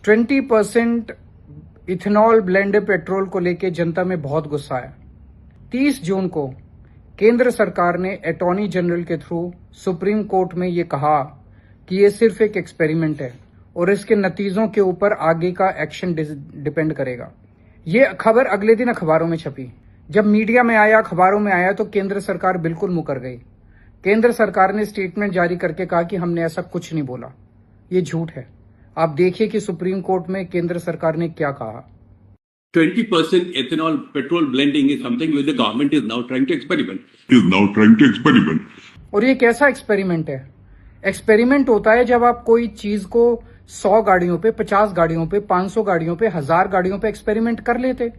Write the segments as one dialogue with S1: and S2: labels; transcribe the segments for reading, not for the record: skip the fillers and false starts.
S1: 20% ethanol blended petrol को लेकर जनता में बहुत गुस्सा है। 30 जून को केंद्र सरकार ने अटॉर्नी जनरल के थ्रू सुप्रीम कोर्ट में ये कहा कि ये सिर्फ एक एक्सपेरिमेंट है और इसके नतीजों के ऊपर आगे का एक्शन डिपेंड करेगा। ये खबर अगले दिन अखबारों में छपी। जब मीडिया में आया, अखबारों में आया, तो केंद्र सरकार बिल्कुल मुकर गई। केंद्र सरकार ने स्टेटमेंट जारी करके कहा कि हमने ऐसा कुछ नहीं बोला, ये झूठ है। आप देखिए कि सुप्रीम कोर्ट में केंद्र सरकार ने क्या कहा।
S2: 20% ethanol petrol blending is something which the government is now trying to experiment.
S1: और ये कैसा एक्सपेरिमेंट है? एक्सपेरिमेंट होता है जब आप कोई चीज को 100 गाड़ियों पे, 50 गाड़ियों पे, 500 गाड़ियों पे, 1000 गाड़ियों पे एक्सपेरिमेंट कर लेते।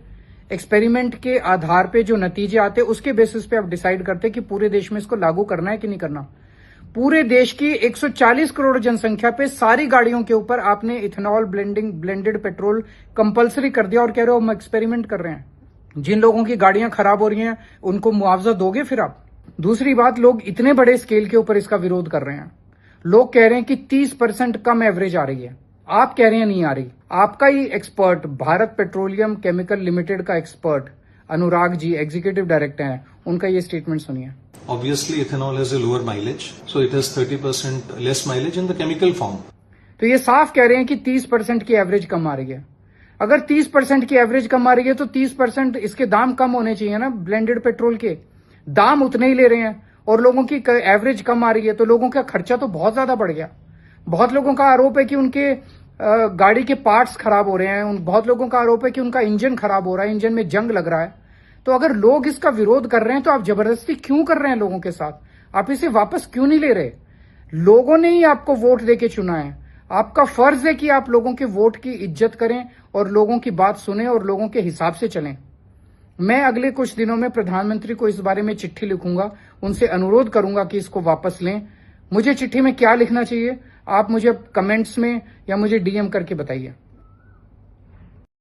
S1: एक्सपेरिमेंट के आधार पे जो नतीजे आते उसके बेसिस पे आप डिसाइड करते कि पूरे देश में इसको लागू करना है कि नहीं करना। पूरे देश की 140 करोड़ जनसंख्या पे सारी गाड़ियों के ऊपर आपने इथेनॉल ब्लेंडेड पेट्रोल कंपलसरी कर दिया और कह रहे हो हम एक्सपेरिमेंट कर रहे हैं। जिन लोगों की गाड़ियां खराब हो रही हैं उनको मुआवजा दोगे फिर आप? दूसरी बात, लोग इतने बड़े स्केल के ऊपर इसका विरोध कर रहे हैं। लोग कह रहे हैं कि 30% कम एवरेज आ रही है, आप कह रहे हैं नहीं आ रही। आपका ही expert, Bharat petroleum chemical limited का expert Anurag ji, executive director हैं, उनका ये स्टेटमेंट सुनिए।
S3: Obviously, ethanol has a lower mileage, so it has 30% less mileage in the chemical form.
S1: तो ये साफ कह रहे हैं कि 30% की एवरेज कम आ रही है। अगर 30% की एवरेज कम आ रही है तो 30% इसके दाम कम होने चाहिए ना। ब्लेंडेड पेट्रोल के दाम उतने ही ले रहे हैं और लोगों की एवरेज कम आ रही है, तो लोगों का खर्चा तो बहुत ज्यादा बढ़ गया। बहुत लोगों का आरोप है कि उनके गाड़ी के पार्ट्स खराब हो रहे हैं। बहुत लोगों का आरोप है कि उनका इंजन खराब हो रहा है, इंजन में जंग लग रहा है। तो अगर लोग इसका विरोध कर रहे हैं तो आप जबरदस्ती क्यों कर रहे हैं लोगों के साथ? आप इसे वापस क्यों नहीं ले रहे? लोगों ने ही आपको वोट देके चुना है। आपका फर्ज है कि आप लोगों के वोट की इज्जत करें और लोगों की बात सुने और लोगों के हिसाब से चलें। मैं अगले कुछ दिनों में प्रधानमंत्री को इस बारे में चिट्ठी लिखूंगा, उनसे अनुरोध करूंगा कि इसको वापस लें। मुझे चिट्ठी में क्या लिखना चाहिए आप मुझे कमेंट्स में या मुझे डीएम करके बताइए।